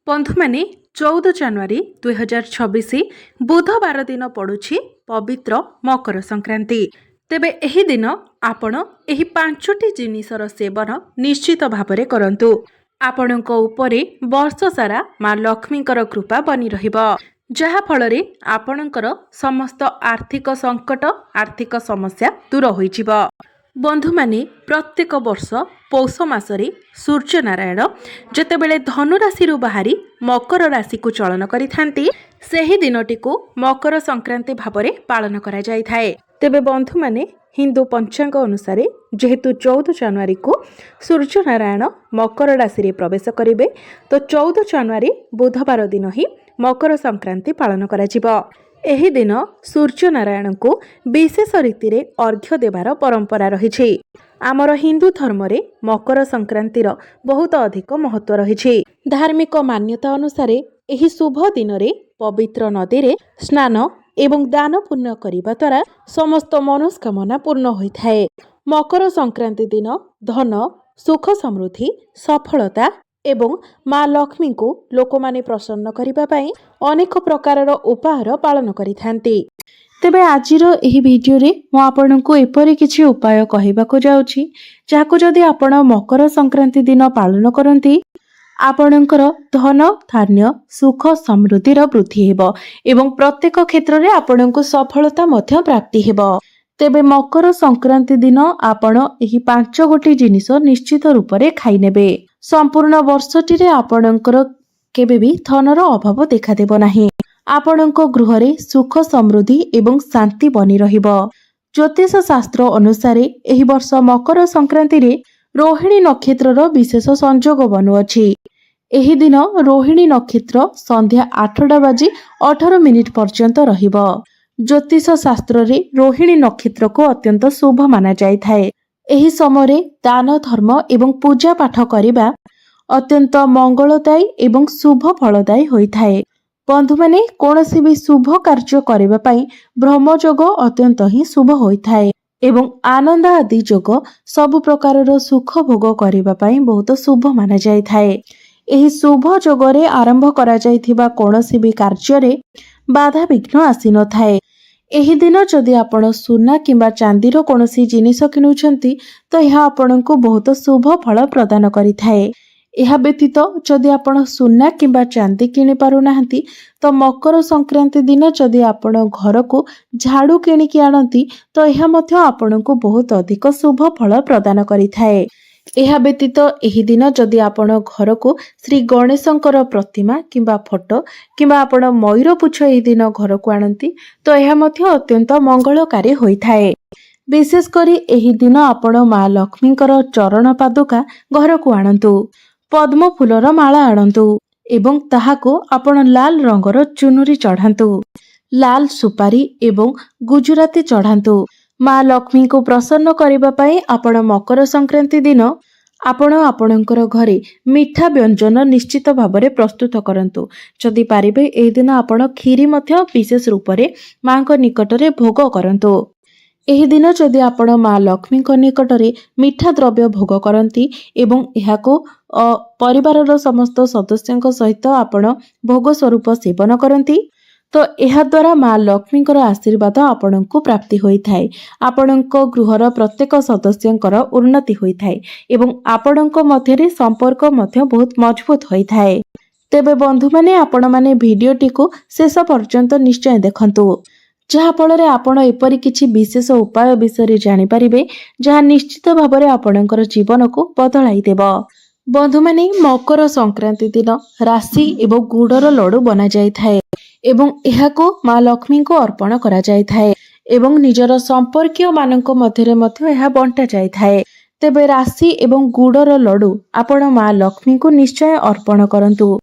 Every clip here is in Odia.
बंधु माने 14 जनवरी 2026 बुधवार दिन पड़ुछि पवित्र मकर संक्रांति। तेबे एही दिन आपण एही पांचटी जिनिसर सेवन निश्चित भावरे करंतु। आपणक उपरे वर्ष सारा माँ लक्ष्मीकर कृपा बनी रहिबो, जहा फलरे आपणकर समस्त आर्थिक संकट आर्थिक समस्या दूर होइजिबो। बंधु माने प्रत्येक वर्ष पौष मासरे सूर्य नारायण जेतेबेले धनु राशि बाहरी मकर राशि को चलन करिथांती, सेही दिनटी को मकर संक्रांति भावरे पालन करा जाय थाए। तेबे बंधु माने हिंदू पंचांग अनुसार जेहेतु 14 जनवरी को सूर्य नारायण मकर राशि रे प्रवेश करिवे, तो 14 जनवरी बुधवार दिन ही मकर संक्रांति पालन करा जिवो। एही दिन सूर्य नारायण को विशेष रीति रे अर्घ्य देवार परंपरा रही। आमर हिंदू धर्म रे मकर संक्रांतिर बहुत अधिक महत्व रही। धार्मिक मान्यता अनुसार एही शुभ दिन रे पवित्र नदी रे स्नान एवं दान पुण्य करिबा द्वारा समस्त मनोस्कामना पूर्ण होइथाए। मकर संक्रांति दिन धन सुख समृद्धि सफलता एवं माँ लक्ष्मी को लोक माने प्रसन्न करिबा पई अनेक प्रकारर उपहार पालन करिथांती। तेबे आजिर एही भिडियो रे मो आपनकु एपरि किछि उपाय कहिबाको जाउछि, जाहाको जदि आपण मकर संक्रांति दिन पालन करंती आपणकर धन धान्य सुख समृद्धिर वृद्धि हेबो एवं प्रत्येक क्षेत्र रे आपणकु सफलता मध्य प्राप्ति हेबो। तेबे मकर संक्रांति दिन आपण एही 5 गोटी जिनिस निश्चित रूप रे खाइ नेबे। संपूर्ण वर्षटी रे आपणकर केबे भी धनर अभाव देखा देबो नाही। आपणक गृह रे सुख समृद्धि एवं शांति बनी रहिबो। ज्योतिष शास्त्र अनुसार एही वर्ष मकर संक्रांति रे रोहिणी नक्षत्रर विशेष संयोग बनुअछि। एही दिन रोहिणी नक्षत्र संध्या 8:18 पर्यंत रहिबो। ज्योतिष शास्त्र रे रोहिणी नक्षत्र को अत्यंत शुभ माना जाय थाए। एही समय दान धर्म एवं पूजा पाठ करिबा अत्यंत मंगलदायी एवं शुभ फलदायी होइथाए। बंधु माने कोनोसी भी शुभ कार्य करिबा पई ब्रह्मयोग अत्यंत ही शुभ होइथाए एवं आनंद आदि योग सब प्रकारर सुख भोग करिबा पई बहुत शुभ माना जाय थाए। एही शुभ योगरे आरंभ करा जायथिबा कोनोसी भी कार्य रे बाधा विघ्न आसी न थाए। एही दिन जदि आपण सुना किंबा चांदीर कोनोसी जिनिस किनुछंती तो यह आपणको बहुत शुभ फल प्रदान करिथाए। यह व्यतीत जदि आपण सुना किंबा चांदी किनि पारु नाहंती तो मकर संक्रांति दिन जदि आपण घर को झाड़ू किनिकी आनंती तो यह मध्य आपणको बहुत अधिक शुभ फल प्रदान करिथाए। यह व्यतीत एही दिन जदि आपण घर को श्री गणेशंकर प्रतिमा किंबा फोटो किंबा आपण मयूर पुछ एही दिन घर को आनंती तो यह मध्य अत्यंत मंगलकारी होइथाए। विशेष करी एही दिन आपण माँ लक्ष्मीकर चरण पादुका घर को आनंतु। पद्म फूलर माला आणंतु एवं ताहाको आपण लाल रंगर चुनुरी चढ़ांतु। लाल सुपारी एवं गुजराती चढ़ांतु। माँ लक्ष्मी को प्रसन्न करिबा पई आपण मकर संक्रांति दिन आपण आपणकर घरे मिठा व्यंजन निश्चित भावरे प्रस्तुत करंतु। जदि पारिबे एही दिन आपण खीरी मध्य विशेष रूप रे माँ को निकटरे भोग करंतु। एही दिन जदि आपण माँ लक्ष्मी को निकटरे मिठा द्रव्य भोग करंती एवं एहाको परिवारर समस्त सदस्यଙ୍କ सहित आपण भोग स्वरूप सेवन करंती तो एहा द्वारा माँ लक्ष्मीकर आशीर्वाद आपणको प्राप्ति होइथाए। आपणको गृहर प्रत्येक सदस्यଙ୍କର उन्नति होइथाए एवं आपणको मध्यरे संपर्क मध्य बहुत मजबूत होइथाए। तेबे बंधु माने आपण माने भिडियोटी को शेष पर्यंत निश्चय देखंतु, जहा फଳରେ आपण एपरि किछि विशेष उपाय विषय जानि परिबे जहा निश्चित भाबरे आपणकर जीवन को बदलाई देबो। बंधु माने मकर संक्रांति दिन राशि एवं गुड़र लड्डू बना जाय थाए एवं एहाको माँ लक्ष्मी को अर्पण करा जाय थाए एवं निजर संपर्कीय मानक मध्यरे मध्य एहा बंटा जाय थाए। तेबे राशि एवं गुड़र लड्डू आपण माँ लक्ष्मी को निश्चय अर्पण करंतु।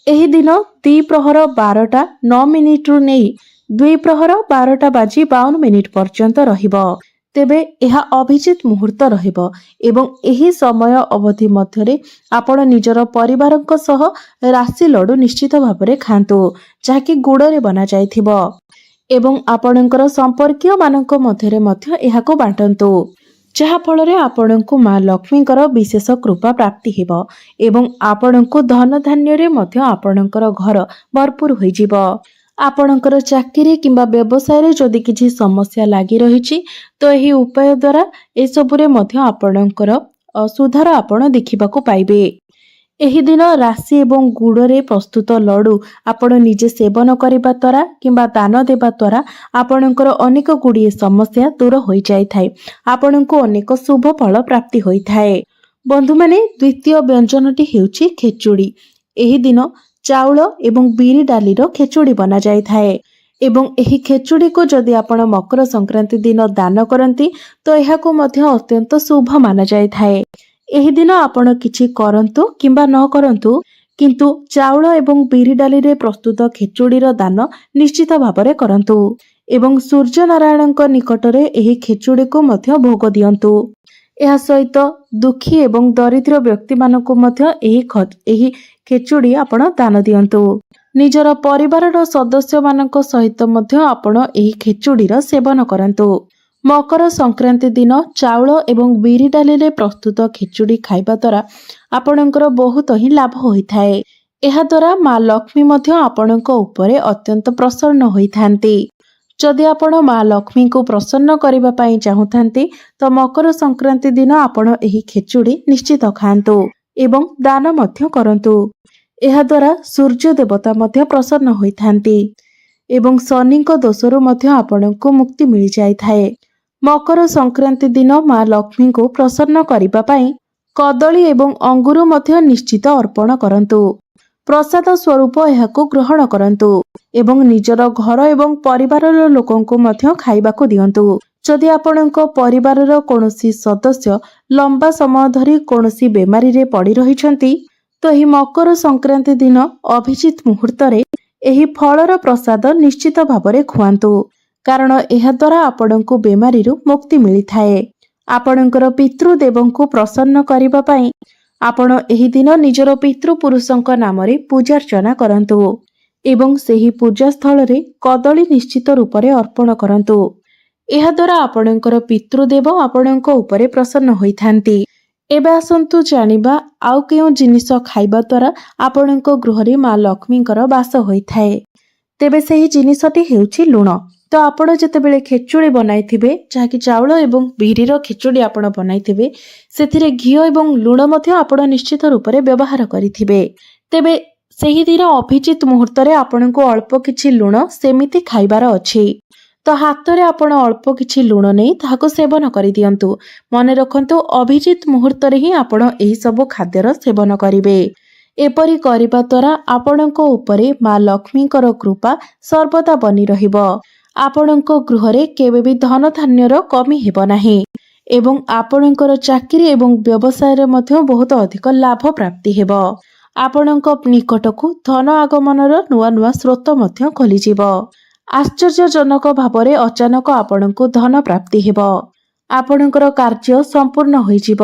एही दिन द्विप्रहर 12:09 रु नेई द्विप्रहर 12:52 पर्यंत रहिबो। तेबे एहा अभिजित मुहूर्त रहिबो एवं एही समय अवधि मध्यरे आपण निजर परिवारक सह राशि लड्डू निश्चित भावरे खांतु, जाकी गुड़रे बना जायथिबो एवं आपणकर संपर्कीय मानक मध्यरे मध्य एहाको बांटंतु। ଯାହାଫଳରେ ଆପଣଙ୍କୁ ମା ଲକ୍ଷ୍ମୀଙ୍କର ବିଶେଷ କୃପା ପ୍ରାପ୍ତି ହେବ ଏବଂ ଆପଣଙ୍କୁ ଧନ ଧାନ୍ୟରେ ମଧ୍ୟ ଆପଣଙ୍କର ଘର ଭରପୁର ହୋଇଯିବ। ଆପଣଙ୍କର ଚାକିରି କିମ୍ବା ବ୍ୟବସାୟରେ ଯଦି କିଛି ସମସ୍ୟା ଲାଗି ରହିଛି ତ ଏହି ଉପାୟ ଦ୍ୱାରା ଏସବୁରେ ମଧ୍ୟ ଆପଣଙ୍କର ସୁଧାର ଆପଣ ଦେଖିବାକୁ ପାଇବେ। ଏହି ଦିନ ରାଶି ଏବଂ ଗୁଡ଼ରେ ପ୍ରସ୍ତୁତ ଲଡୁ ଆପଣ ନିଜେ ସେବନ କରିବା ଦ୍ୱାରା କିମ୍ବା ଦାନ ଦେବା ଦ୍ୱାରା ଆପଣଙ୍କର ଅନେକ ଗୁଡ଼ିଏ ସମସ୍ୟା ଦୂର ହୋଇଯାଇଥାଏ। ଆପଣଙ୍କୁ ଅନେକ ଶୁଭ ଫଳ ପ୍ରାପ୍ତି ହୋଇଥାଏ। ବନ୍ଧୁମାନେ, ଦ୍ୱିତୀୟ ବ୍ୟଞ୍ଜନଟି ହେଉଛି ଖେଚୁଡ଼ି। ଏହି ଦିନ ଚାଉଳ ଏବଂ ବିରି ଡାଲିର ଖେଚୁଡ଼ି ବନାଯାଇଥାଏ ଏବଂ ଏହି ଖେଚୁଡ଼ିକୁ ଯଦି ଆପଣ ମକର ସଂକ୍ରାନ୍ତି ଦିନ ଦାନ କରନ୍ତି ତ ଏହାକୁ ମଧ୍ୟ ଅତ୍ୟନ୍ତ ଶୁଭ ମାନାଯାଇଥାଏ। ଏହି ଦିନ ଆପଣ କିଛି କରନ୍ତୁ କିମ୍ବା ନ କରନ୍ତୁ, କିନ୍ତୁ ଚାଉଳ ଏବଂ ବିରି ଡାଲିରେ ପ୍ରସ୍ତୁତ ଖେଚୁଡ଼ିର ଦାନ ନିଶ୍ଚିତ ଭାବରେ କରନ୍ତୁ ଏବଂ ସୂର୍ଯ୍ୟ ନାରାୟଣଙ୍କ ନିକଟରେ ଏହି ଖେଚୁଡ଼ିକୁ ମଧ୍ୟ ଭୋଗ ଦିଅନ୍ତୁ। ଏହା ସହିତ ଦୁଃଖୀ ଏବଂ ଦରିଦ୍ର ବ୍ୟକ୍ତିମାନଙ୍କୁ ମଧ୍ୟ ଏହି ଖେଚୁଡ଼ି ଆପଣ ଦାନ ଦିଅନ୍ତୁ। ନିଜର ପରିବାରର ସଦସ୍ୟମାନଙ୍କ ସହିତ ମଧ୍ୟ ଆପଣ ଏହି ଖେଚୁଡ଼ିର ସେବନ କରନ୍ତୁ। ମକର ସଂକ୍ରାନ୍ତି ଦିନ ଚାଉଳ ଏବଂ ବିରି ଡାଲିରେ ପ୍ରସ୍ତୁତ ଖେଚୁଡ଼ି ଖାଇବା ଦ୍ୱାରା ଆପଣଙ୍କର ବହୁତ ହିଁ ଲାଭ ହୋଇଥାଏ। ଏହାଦ୍ୱାରା ମା ଲକ୍ଷ୍ମୀ ମଧ୍ୟ ଆପଣଙ୍କ ଉପରେ ଅତ୍ୟନ୍ତ ପ୍ରସନ୍ନ ହୋଇଥାନ୍ତି। ଯଦି ଆପଣ ମା ଲକ୍ଷ୍ମୀଙ୍କୁ ପ୍ରସନ୍ନ କରିବା ପାଇଁ ଚାହୁଁଥାନ୍ତି ତ ମକର ସଂକ୍ରାନ୍ତି ଦିନ ଆପଣ ଏହି ଖେଚୁଡ଼ି ନିଶ୍ଚିତ ଖାଆନ୍ତୁ ଏବଂ ଦାନ ମଧ୍ୟ କରନ୍ତୁ। ଏହାଦ୍ୱାରା ସୂର୍ଯ୍ୟ ଦେବତା ମଧ୍ୟ ପ୍ରସନ୍ନ ହୋଇଥାନ୍ତି ଏବଂ ଶନିଙ୍କ ଦୋଷରୁ ମଧ୍ୟ ଆପଣଙ୍କୁ ମୁକ୍ତି ମିଳିଯାଇଥାଏ। ମକର ସଂକ୍ରାନ୍ତି ଦିନ ମା ଲକ୍ଷ୍ମୀଙ୍କୁ ପ୍ରସନ୍ନ କରିବା ପାଇଁ କଦଳୀ ଏବଂ ଅଙ୍ଗୁର ମଧ୍ୟ ନିଶ୍ଚିତ ଅର୍ପଣ କରନ୍ତୁ। ପ୍ରସାଦ ସ୍ୱରୂପ ଏହାକୁ ଗ୍ରହଣ କରନ୍ତୁ ଏବଂ ନିଜର ଘର ଏବଂ ପରିବାରର ଲୋକଙ୍କୁ ମଧ୍ୟ ଖାଇବାକୁ ଦିଅନ୍ତୁ। ଯଦି ଆପଣଙ୍କ ପରିବାରର କୌଣସି ସଦସ୍ୟ ଲମ୍ବା ସମୟ ଧରି କୌଣସି ବେମାରୀରେ ପଡ଼ି ରହିଛନ୍ତି ତ ଏହି ମକର ସଂକ୍ରାନ୍ତି ଦିନ ଅଭିଜିତ ମୁହୂର୍ତ୍ତରେ ଏହି ଫଳର ପ୍ରସାଦ ନିଶ୍ଚିତ ଭାବରେ ଖୁଆନ୍ତୁ, କାରଣ ଏହାଦ୍ୱାରା ଆପଣଙ୍କୁ ବେମାରୀରୁ ମୁକ୍ତି ମିଳିଥାଏ। ଆପଣଙ୍କର ପିତୃଦେବଙ୍କୁ ପ୍ରସନ୍ନ କରିବା ପାଇଁ ଆପଣ ଏହି ଦିନ ନିଜର ପିତୃପୁରୁଷଙ୍କ ନାମରେ ପୂଜାର୍ଚ୍ଚନା କରନ୍ତୁ ଏବଂ ସେହି ପୂଜାସ୍ଥଳରେ କଦଳୀ ନିଶ୍ଚିତ ରୂପରେ ଅର୍ପଣ କରନ୍ତୁ। ଏହାଦ୍ୱାରା ଆପଣଙ୍କର ପିତୃଦେବ ଆପଣଙ୍କ ଉପରେ ପ୍ରସନ୍ନ ହୋଇଥାନ୍ତି। ଏବେ ଆସନ୍ତୁ ଜାଣିବା ଆଉ କେଉଁ ଜିନିଷ ଖାଇବା ଦ୍ୱାରା ଆପଣଙ୍କ ଗୃହରେ ମା ଲକ୍ଷ୍ମୀଙ୍କର ବାସ ହୋଇଥାଏ। ତେବେ ସେହି ଜିନିଷଟି ହେଉଛି ଲୁଣ। ତ ଆପଣ ଯେତେବେଳେ ଖେଚୁଡ଼ି ବନାଇଥିବେ, ଯାହାକି ଚାଉଳ ଏବଂ ବିରିର ଖେଚୁଡ଼ି ଆପଣ ବନାଇଥିବେ, ସେଥିରେ ଘିଅ ଏବଂ ଲୁଣ ମଧ୍ୟ ଆପଣ ନିଶ୍ଚିତ ରୂପରେ ବ୍ୟବହାର କରିଥିବେ। ତେବେ ସେହିଦିନ ଅଭିଜିତ ମୁହୂର୍ତ୍ତରେ ଆପଣଙ୍କୁ ଅଳ୍ପ କିଛି ଲୁଣ ସେମିତି ଖାଇବାର ଅଛି। ତ ହାତରେ ଆପଣ ଅଳ୍ପ କିଛି ଲୁଣ ନେଇ ତାହାକୁ ସେବନ କରିଦିଅନ୍ତୁ। ମନେ ରଖନ୍ତୁ, ଅଭିଜିତ ମୁହୂର୍ତ୍ତରେ ହିଁ ଆପଣ ଏହିସବୁ ଖାଦ୍ୟର ସେବନ କରିବେ। ଏପରି କରିବା ଦ୍ୱାରା ଆପଣଙ୍କ ଉପରେ ମା ଲକ୍ଷ୍ମୀଙ୍କର କୃପା ସର୍ବଦା ବନି ରହିବ। ଆପଣଙ୍କ ଗୃହରେ କେବେ ବି ଧନ ଧାନ୍ୟର କମି ହେବ ନାହିଁ ଏବଂ ଆପଣଙ୍କର ଚାକିରି ଏବଂ ବ୍ୟବସାୟରେ ମଧ୍ୟ ବହୁତ ଅଧିକ ଲାଭ ପ୍ରାପ୍ତି ହେବ। ଆପଣଙ୍କ ନିକଟକୁ ଧନ ଆଗମନର ନୂଆ ନୂଆ ସ୍ରୋତ ମଧ୍ୟ ଖୋଲିଯିବ। ଆଶ୍ଚର୍ଯ୍ୟଜନକ ଭାବରେ ଅଚାନକ ଆପଣଙ୍କୁ ଧନ ପ୍ରାପ୍ତି ହେବ। ଆପଣଙ୍କର କାର୍ଯ୍ୟ ସମ୍ପୂର୍ଣ୍ଣ ହୋଇଯିବ।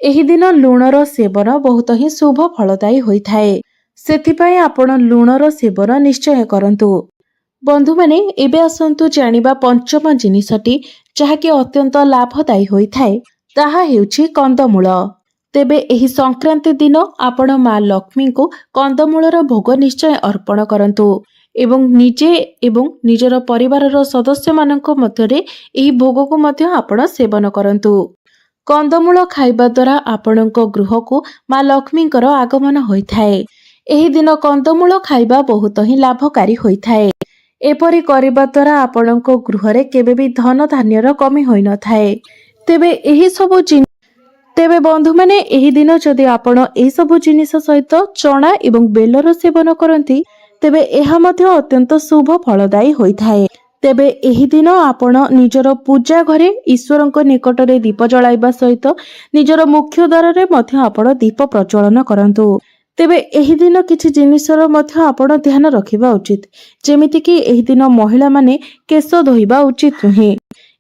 ଏହି ଦିନ ଲୁଣର ସେବନ ବହୁତ ହିଁ ଶୁଭ ଫଳଦାୟୀ ହୋଇଥାଏ। ସେଥିପାଇଁ ଆପଣ ଲୁଣର ସେବନ ନିଶ୍ଚୟ କରନ୍ତୁ। ବନ୍ଧୁମାନେ, ଏବେ ଆସନ୍ତୁ ଜାଣିବା ପଞ୍ଚମ ଜିନିଷଟି ଯାହାକି ଅତ୍ୟନ୍ତ ଲାଭଦାୟୀ ହୋଇଥାଏ, ତାହା ହେଉଛି କନ୍ଦମୂଳ। ତେବେ ଏହି ସଂକ୍ରାନ୍ତି ଦିନ ଆପଣ ମା ଲକ୍ଷ୍ମୀଙ୍କୁ କନ୍ଦମୂଳର ଭୋଗ ନିଶ୍ଚୟ ଅର୍ପଣ କରନ୍ତୁ ଏବଂ ନିଜେ ଏବଂ ନିଜର ପରିବାରର ସଦସ୍ୟମାନଙ୍କ ମଧ୍ୟରେ ଏହି ଭୋଗକୁ ମଧ୍ୟ ଆପଣ ସେବନ କରନ୍ତୁ। କନ୍ଦମୂଳ ଖାଇବା ଦ୍ୱାରା ଆପଣଙ୍କ ଗୃହକୁ ମା ଲକ୍ଷ୍ମୀଙ୍କର ଆଗମନ ହୋଇଥାଏ। ଏହି ଦିନ କନ୍ଦମୂଳ ଖାଇବା ବହୁତ ହିଁ ଲାଭକାରୀ ହୋଇଥାଏ। ଏପରି କରିବା ଦ୍ୱାରା ଆପଣଙ୍କ ଗୃହରେ କେବେ ବି ଧନ ଧାନ୍ୟର କମି ହୋଇନଥାଏ। ତେବେ ବନ୍ଧୁମାନେ, ଏହି ଦିନ ଯଦି ଆପଣ ଏହିସବୁ ଜିନିଷ ସହିତ ଚଣା ଏବଂ ବେଲର ସେବନ କରନ୍ତି ତେବେ ଏହା ମଧ୍ୟ ଅତ୍ୟନ୍ତ ଶୁଭ ଫଳଦାୟୀ ହୋଇଥାଏ। ତେବେ ଏହି ଦିନ ଆପଣ ନିଜର ପୂଜା ଘରେ ଈଶ୍ୱରଙ୍କ ନିକଟରେ ଦୀପ ଜଳାଇବା ସହିତ ନିଜର ମୁଖ୍ୟ ଦ୍ୱାରରେ ମଧ୍ୟ ଆପଣ ଦୀପ ପ୍ରଜ୍ୱଳନ କରନ୍ତୁ। ତେବେ ଏହି ଦିନ କିଛି ଜିନିଷର ମଧ୍ୟ ଆପଣ ଧ୍ୟାନ ରଖିବା ଉଚିତ, ଯେମିତିକି ଏହି ଦିନ ମହିଳାମାନେ କେଶ ଧୋଇବା ଉଚିତ ନୁହେଁ।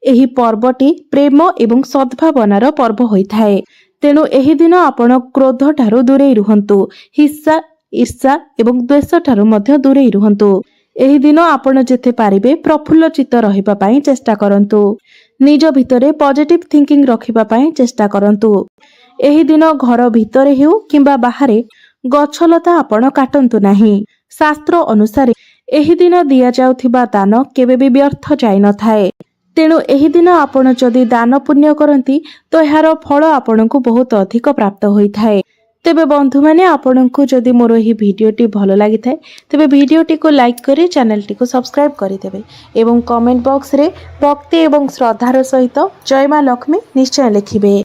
ଏହି ପର୍ବଟି ପ୍ରେମ ଏବଂ ସଦ୍ଭାବନାର ପର୍ବ ହୋଇଥାଏ। ତେଣୁ ଏହି ଦିନ ଆପଣ କ୍ରୋଧ ଠାରୁ ଦୂରେଇ ରୁହନ୍ତୁ। ହିଂସା, ଈର୍ଷା ଏବଂ ଦ୍ୱେଷ ଠାରୁ ମଧ୍ୟ ଦୂରେଇ ରୁହନ୍ତୁ। ଏହି ଦିନ ଆପଣ ଯେତେ ପାରିବେ ପ୍ରଫୁଲ୍ଲଚିତ୍ତ ରହିବା ପାଇଁ ଚେଷ୍ଟା କରନ୍ତୁ। निज भितरे पॉजिटिव थिंकिंग रखिबा पई चेष्टा करंतु। एही दिन घर भितरे हेउ किंबा बाहरे गछलता आपण काटंतु नाही। शास्त्र अनुसार एही दिन दिया जाउथिबा दान केबे भी व्यर्थ जाई न थाए। तेणु एही दिन आपण जदि दान पुण्य करंती तो एहार फल आपणको बहुत अधिक प्राप्त होई थाए। तेबे बंधु माने आपणको जदि मोर एही भिडियोटी भलो लागि थाए तेबे भिडियोटी को लाइक करी चैनलटी को सब्सक्राइब करि देबे एवं कमेंट बॉक्स रे भक्ति एवं श्रद्धार सहित जय मां लक्ष्मी निश्चय लिखिबे।